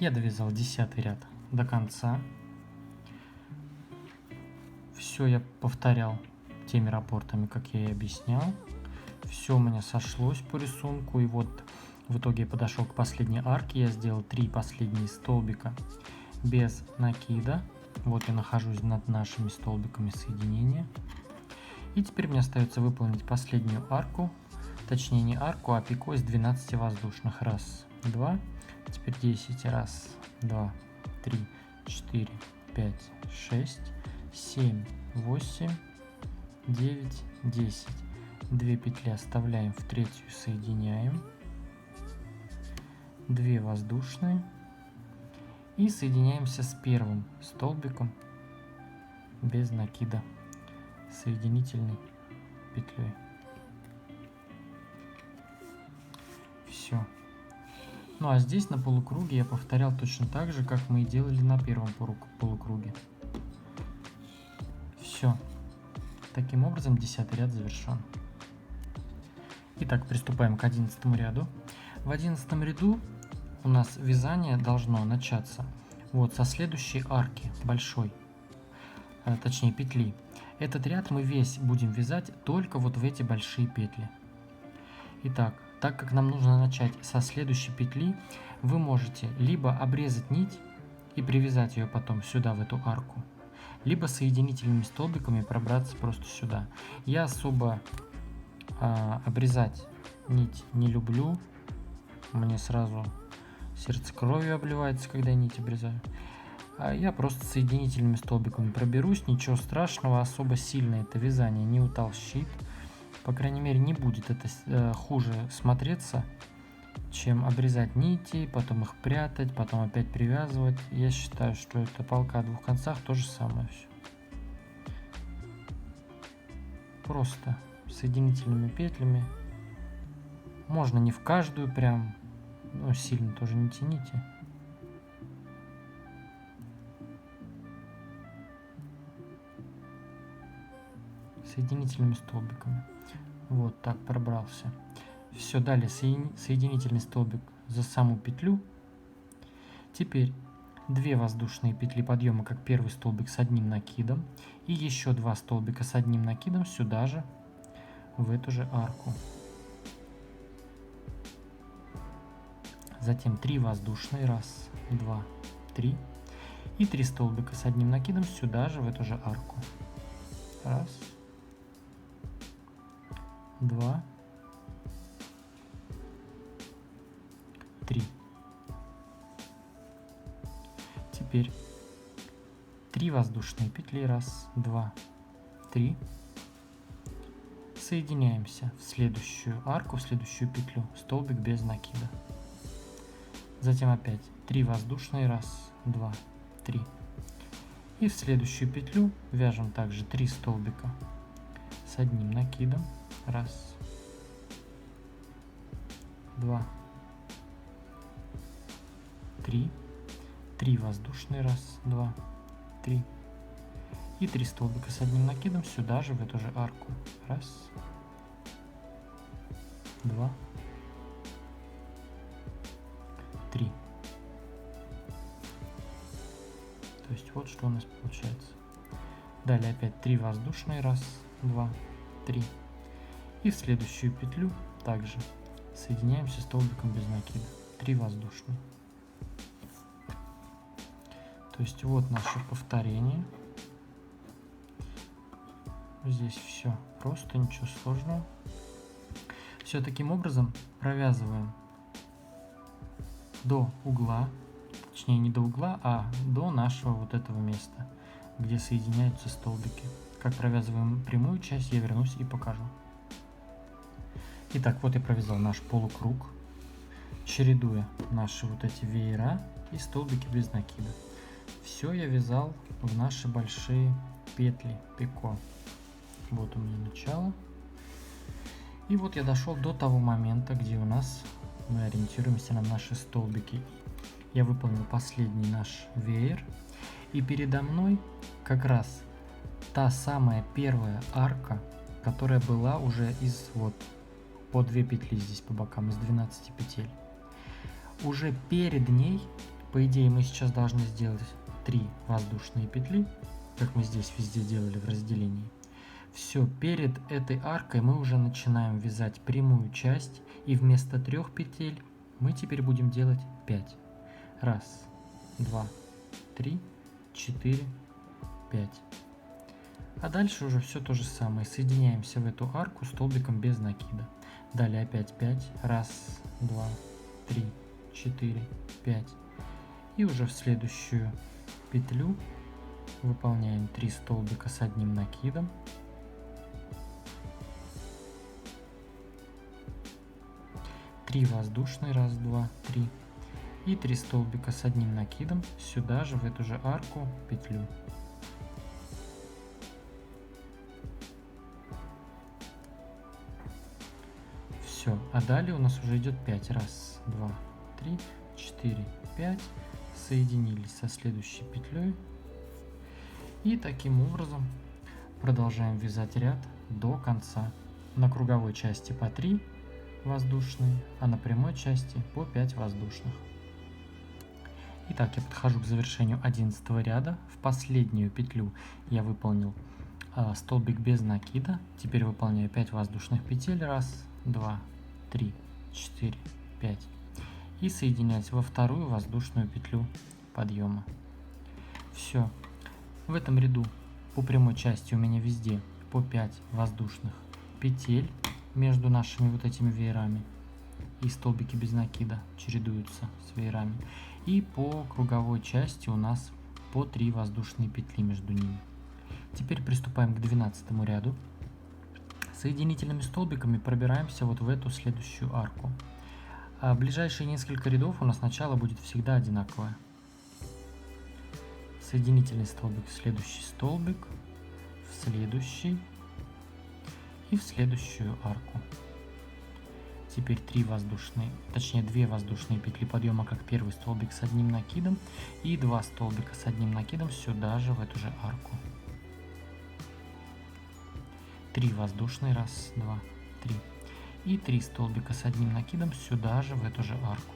Я довязал 10 ряд до конца. Все я повторял теми рапортами, как я и объяснял. Все у меня сошлось по рисунку, и вот в итоге я подошел к последней арке. Я сделал 3 последние столбика без накида. Вот я нахожусь над нашими столбиками соединения. И теперь мне остается выполнить последнюю арку, точнее не арку, а пико из 12 воздушных. Раз, два, теперь 10. Раз, два, 3, 4, 5, 6, 7, 8, 9, 10. 2 петли оставляем, в третью соединяем, 2 воздушные и соединяемся с первым столбиком без накида соединительной петлей. Все. Ну а здесь на полукруге я повторял точно так же, как мы и делали на первом полукруге. Все. Таким образом 10 ряд завершен. Итак, приступаем к 11 ряду. В 11 ряду у нас вязание должно начаться вот со следующей арки большой, точнее петли. Этот ряд мы весь будем вязать только вот в эти большие петли. Итак, так как нам нужно начать со следующей петли, вы можете либо обрезать нить и привязать ее потом сюда, в эту арку, либо соединительными столбиками пробраться просто сюда. Я особо обрезать нить не люблю, мне сразу сердце кровью обливается, когда я нить обрезаю. А я просто соединительными столбиками проберусь, ничего страшного, особо сильно это вязание не утолщит. По крайней мере, не будет это хуже смотреться, чем обрезать нити, потом их прятать, потом опять привязывать. Я считаю, что это палка о двух концах, то же самое все. Просто соединительными петлями. Можно не в каждую прям, но сильно тоже не тяните. Соединительными столбиками. Вот так пробрался. Все, далее соединительный столбик за саму петлю. Теперь 2 воздушные петли подъема, как первый столбик с одним накидом, и еще 2 столбика с одним накидом сюда же, в эту же арку. Затем 3 воздушные, раз, два, 3, и 3 столбика с одним накидом сюда же, в эту же арку. Раз, 2, 3. Теперь 3 воздушные петли, раз, два, 3. Соединяемся в следующую арку, в следующую петлю, столбик без накида. Затем опять 3 воздушные, раз, два, 3. И в следующую петлю вяжем также 3 столбика с одним накидом. Раз, два, 3. 3 воздушные, раз, два, 3. И 3 столбика с одним накидом сюда же, в эту же арку. Раз, два, 3. То есть вот что у нас получается. Далее опять 3 воздушные, раз, два, 3. И в следующую петлю также соединяемся столбиком без накида. 3 воздушные. То есть вот наше повторение. Здесь все просто, ничего сложного. Все таким образом провязываем до угла, точнее не до угла, а до нашего вот этого места, где соединяются столбики. Как провязываем прямую часть, я вернусь и покажу. Итак, вот я провязал наш полукруг, чередуя наши вот эти веера и столбики без накида. Все я вязал в наши большие петли пико. Вот у меня начало. И вот я дошел до того момента, где у нас мы ориентируемся на наши столбики. Я выполнил последний наш веер. И передо мной как раз та самая первая арка, которая была уже из вот по 2 петли здесь по бокам, из 12 петель. Уже перед ней По идее, мы сейчас должны сделать 3 воздушные петли, как мы здесь везде делали в разделении. Все, перед этой аркой мы уже начинаем вязать прямую часть, и вместо 3 петель мы теперь будем делать 5. Раз, 2, 3, 4, 5. А дальше уже все то же самое. Соединяемся в эту арку столбиком без накида. Далее опять 5. Раз, 2, 3, 4, 5. И уже в следующую петлю выполняем 3 столбика с одним накидом. Три воздушные, раз, два, три. И 3 столбика с одним накидом сюда же, в эту же арку, петлю. Все, а далее у нас уже идет 5. Раз, два, три, 4, 5. Соединились со следующей петлей. И таким образом продолжаем вязать ряд до конца. На круговой части по 3 воздушные, а на прямой части по 5 воздушных. Итак, я подхожу к завершению 11 ряда. В последнюю петлю я выполнил столбик без накида. Теперь выполняю 5 воздушных петель. Раз, два, 3, 4, 5. И соединяюсь во вторую воздушную петлю подъема. Все. В этом ряду по прямой части у меня везде по 5 воздушных петель между нашими вот этими веерами. И столбики без накида чередуются с веерами. И по круговой части у нас по 3 воздушные петли между ними. Теперь приступаем к 12 ряду. Соединительными столбиками пробираемся вот в эту следующую арку. А ближайшие несколько рядов у нас начало будет всегда одинаковое. Соединительный столбик, следующий столбик, в следующий и в следующую арку. Теперь 3 воздушные, точнее 2 воздушные петли подъема, как первый столбик с одним накидом, и 2 столбика с одним накидом сюда же, в эту же арку. 3 воздушные, раз, два, 3. И 3 столбика с одним накидом сюда же, в эту же арку.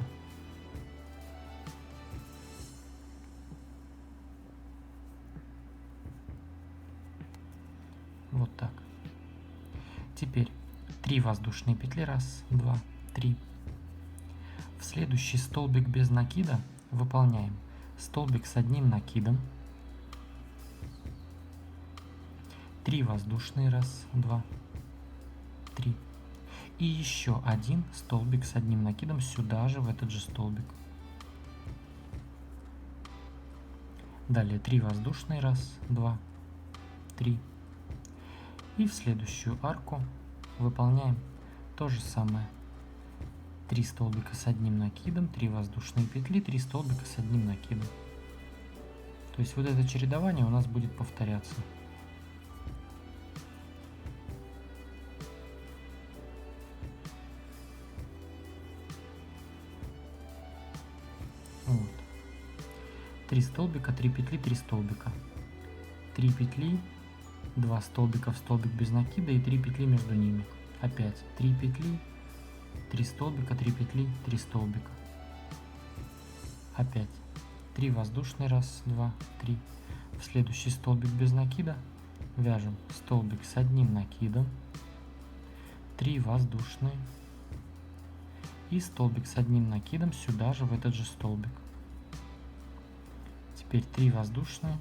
Вот так. Теперь 3 воздушные петли, раз, два, 3. В следующий столбик без накида выполняем столбик с одним накидом, 3 воздушные, раз, два, 3. И еще один столбик с одним накидом сюда же, в этот же столбик. Далее 3 воздушные, раз, два, 3. И в следующую арку выполняем то же самое. 3 столбика с одним накидом, 3 воздушные петли, 3 столбика с одним накидом. То есть вот это чередование у нас будет повторяться. Вот. 3 столбика, 3 петли, 3 столбика. 3 петли, 2 столбика в столбик без накида и 3 петли между ними. Опять 3 петли, 3 столбика, 3 петли, 3 столбика. Опять 3 воздушные, раз, два, 3. В следующий столбик без накида вяжем столбик с одним накидом, 3 воздушные и столбик с одним накидом сюда же, в этот же столбик. Теперь 3 воздушные.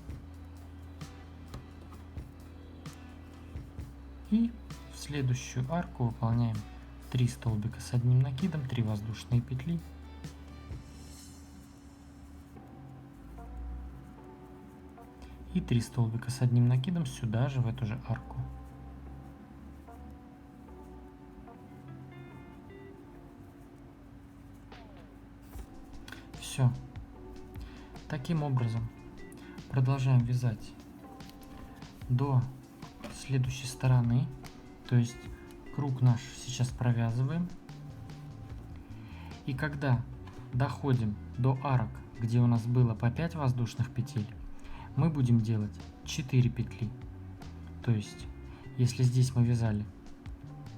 И в следующую арку выполняем 3 столбика с одним накидом, 3 воздушные петли. И 3 столбика с одним накидом сюда же, в эту же арку. Все. Таким образом продолжаем вязать до следующей стороны, то есть круг наш сейчас провязываем, и когда доходим до арок, где у нас было по 5 воздушных петель, мы будем делать 4 петли. То есть если здесь мы вязали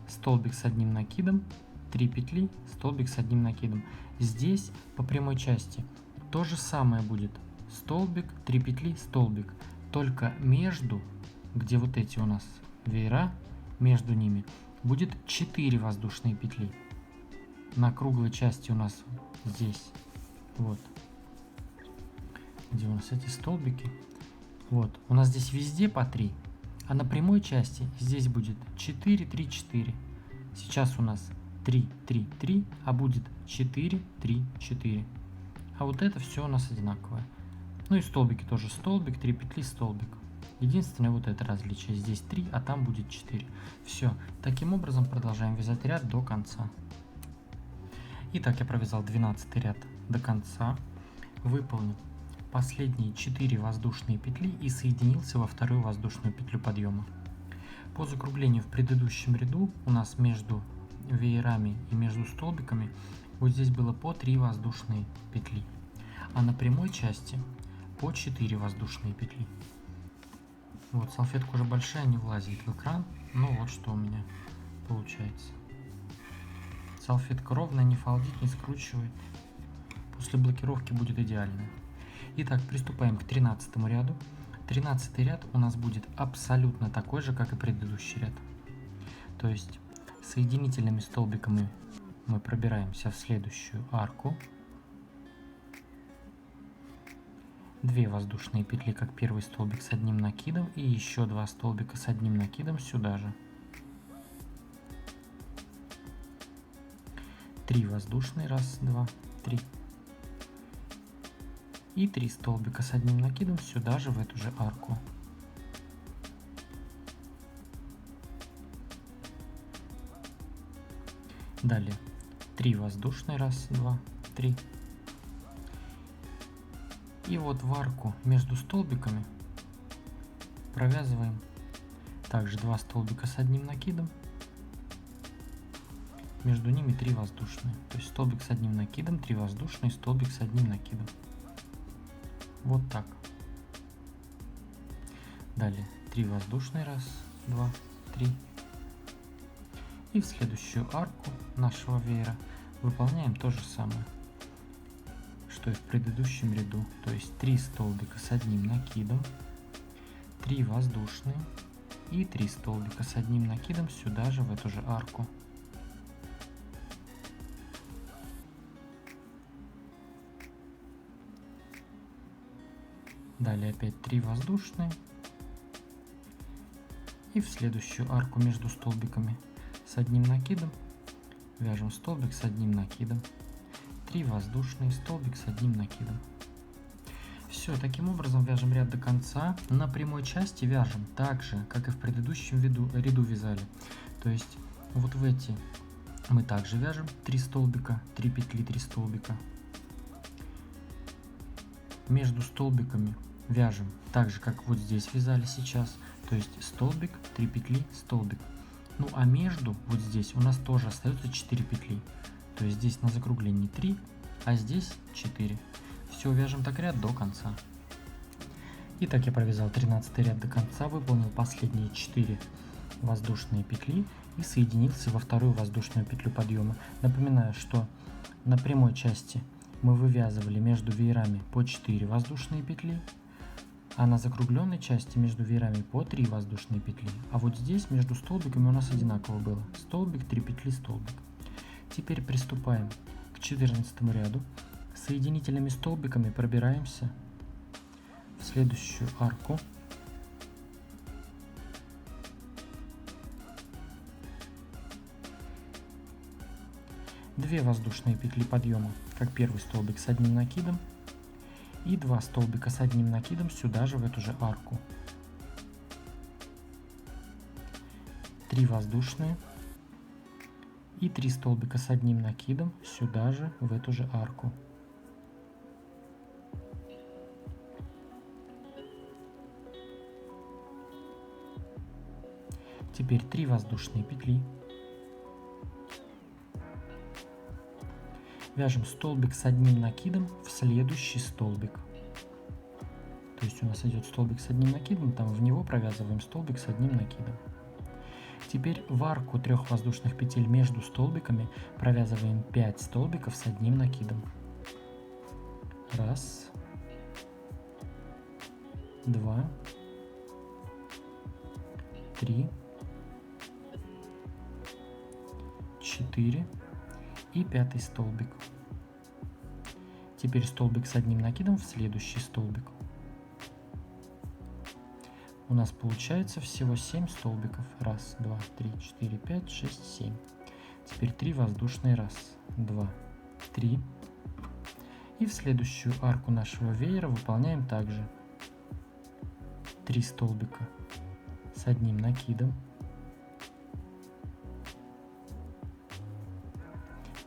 столбик с одним накидом, 3 петли, столбик с одним накидом, здесь по прямой части То же самое будет столбик, 3 петли, столбик. Только между, где вот эти у нас веера, между ними будет 4 воздушные петли. На круглой части у нас здесь, вот, где у нас эти столбики, вот, у нас здесь везде по 3, а на прямой части здесь будет 4, 3, 4. Сейчас у нас 3, 3, 3, а будет 4, 3, 4. А вот это все у нас одинаковое. Ну и столбики тоже столбик, 3 петли, столбик. Единственное вот это различие. Здесь 3, а там будет 4. Все. Таким образом продолжаем вязать ряд до конца. Итак, я провязал 12 ряд до конца. Выполнил последние 4 воздушные петли и соединился во вторую воздушную петлю подъема. По закруглению в предыдущем ряду у нас между веерами и между столбиками вот здесь было по 3 воздушные петли, а на прямой части по 4 воздушные петли. Вот, салфетка уже большая, не влазит в экран, но вот что у меня получается. Салфетка ровная, не фалдит, не скручивает. После блокировки будет идеальная. Итак, приступаем к 13 ряду. 13 ряд у нас будет абсолютно такой же, как и предыдущий ряд. То есть соединительными столбиками мы пробираемся в следующую арку. 2 воздушные петли, как первый столбик с одним накидом, и еще 2 столбика с одним накидом сюда же. 3 воздушные, раз, 2, 3. И 3 столбика с одним накидом сюда же, в эту же арку. Далее 3 воздушные, раз, 2, 3. И вот в арку между столбиками провязываем также 2 столбика с одним накидом. Между ними 3 воздушные. То есть столбик с одним накидом, 3 воздушные, столбик с одним накидом. Вот так. Далее 3 воздушные, раз, 2, 3. И в следующую арку нашего веера выполняем то же самое, что и в предыдущем ряду. То есть 3 столбика с одним накидом, 3 воздушные и 3 столбика с одним накидом сюда же, в эту же арку. Далее опять 3 воздушные. И в следующую арку между столбиками с одним накидом вяжем столбик с одним накидом. 3 воздушные, столбик с одним накидом. Все, таким образом вяжем ряд до конца. На прямой части вяжем так же, как и в предыдущем ряду вязали. То есть вот в эти мы также вяжем 3 столбика, 3 петли, 3 столбика. Между столбиками вяжем так же, как вот здесь вязали сейчас. То есть столбик, 3 петли, столбик. Ну а между вот здесь у нас тоже остается 4 петли. То есть здесь на закруглении 3, а здесь 4. Все, вяжем так ряд до конца. Итак, я провязал 13 ряд до конца, выполнил последние 4 воздушные петли и соединился во вторую воздушную петлю подъема. Напоминаю, что на прямой части мы вывязывали между веерами по 4 воздушные петли, а на закругленной части между веерами по 3 воздушные петли. А вот здесь между столбиками у нас одинаково было. Столбик, 3 петли, столбик. Теперь приступаем к 14 ряду. Соединительными столбиками пробираемся в следующую арку. Две воздушные петли подъема, как первый столбик с одним накидом, и 2 столбика с одним накидом сюда же, в эту же арку. 3 воздушные и 3 столбика с одним накидом сюда же, в эту же арку. Теперь 3 воздушные петли. Вяжем столбик с одним накидом в следующий столбик. То есть у нас идет столбик с одним накидом, там в него провязываем столбик с одним накидом. Теперь в арку 3 воздушных петель между столбиками провязываем 5 столбиков с одним накидом. Раз, два, три, четыре и пятый столбик. Теперь столбик с одним накидом в следующий столбик. У нас получается всего 7 столбиков. Раз, два, три, четыре, пять, шесть, 7. Теперь 3 воздушные. Раз, два, три. И в следующую арку нашего веера выполняем также 3 столбика с одним накидом,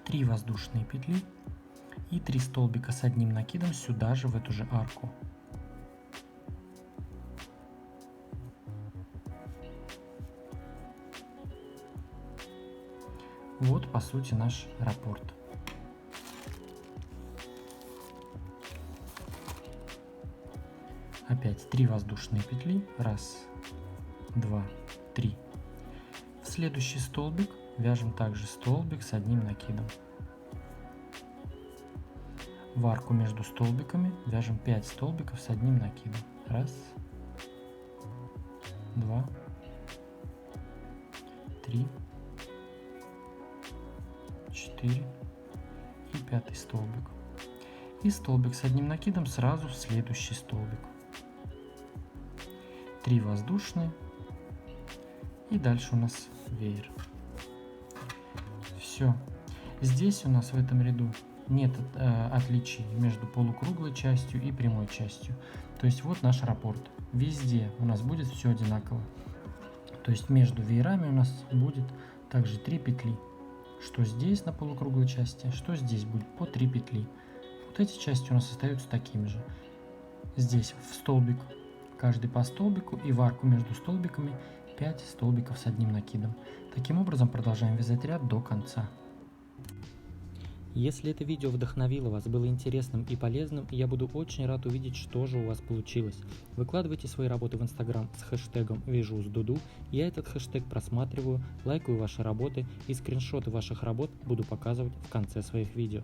3 воздушные петли и 3 столбика с одним накидом сюда же, в эту же арку. Вот, по сути, наш раппорт. Опять 3 воздушные петли. Раз, два, три. В следующий столбик вяжем также столбик с одним накидом. В арку между столбиками вяжем 5 столбиков с одним накидом. Раз, два, три, 4 и пятый столбик. И столбик с одним накидом сразу в следующий столбик. 3 воздушные. И дальше у нас веер. Все. Здесь у нас в этом ряду нет отличий между полукруглой частью и прямой частью. То есть вот наш раппорт. Везде у нас будет все одинаково. То есть между веерами у нас будет также 3 петли. Что здесь на полукруглой части, что здесь будет по 3 петли. Вот эти части у нас остаются такими же. Здесь в столбик каждый по столбику и в арку между столбиками 5 столбиков с одним накидом. Таким образом продолжаем вязать ряд до конца. Если это видео вдохновило вас, было интересным и полезным, я буду очень рад увидеть, что же у вас получилось. Выкладывайте свои работы в Instagram с хэштегом «Вяжу с Дуду». Я этот хэштег просматриваю, лайкаю ваши работы и скриншоты ваших работ буду показывать в конце своих видео.